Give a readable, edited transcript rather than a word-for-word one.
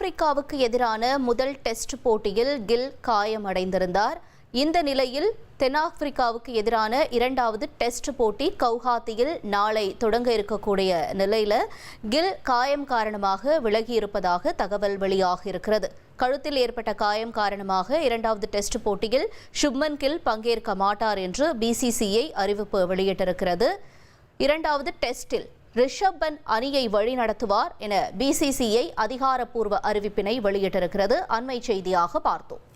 தென்னாப்பிரிக்காவுக்கு எதிரான முதல் டெஸ்ட் போட்டியில் கில் காயமடைந்திருந்தார். இந்த நிலையில் தென்னாப்பிரிக்காவுக்கு எதிரான இரண்டாவது டெஸ்ட் போட்டி கவுஹாத்தியில் நாளை தொடங்க இருக்கக்கூடிய நிலையில கில் காயம் காரணமாக விலகியிருப்பதாக தகவல் வெளியாகியிருக்கிறது. கழுத்தில் ஏற்பட்ட காயம் காரணமாக இரண்டாவது டெஸ்ட் போட்டியில் சுப்மன் கில் பங்கேற்க மாட்டார் என்று BCCI அறிவிப்பு வெளியிட்டிருக்கிறது. இரண்டாவது டெஸ்டில் ரிஷப் பந்த் அணியை வழிநடத்துவார் என BCCI அதிகாரப்பூர்வ அறிவிப்பினை வெளியிட்டிருக்கிறது. அண்மை செய்தியாக பார்த்தோம்.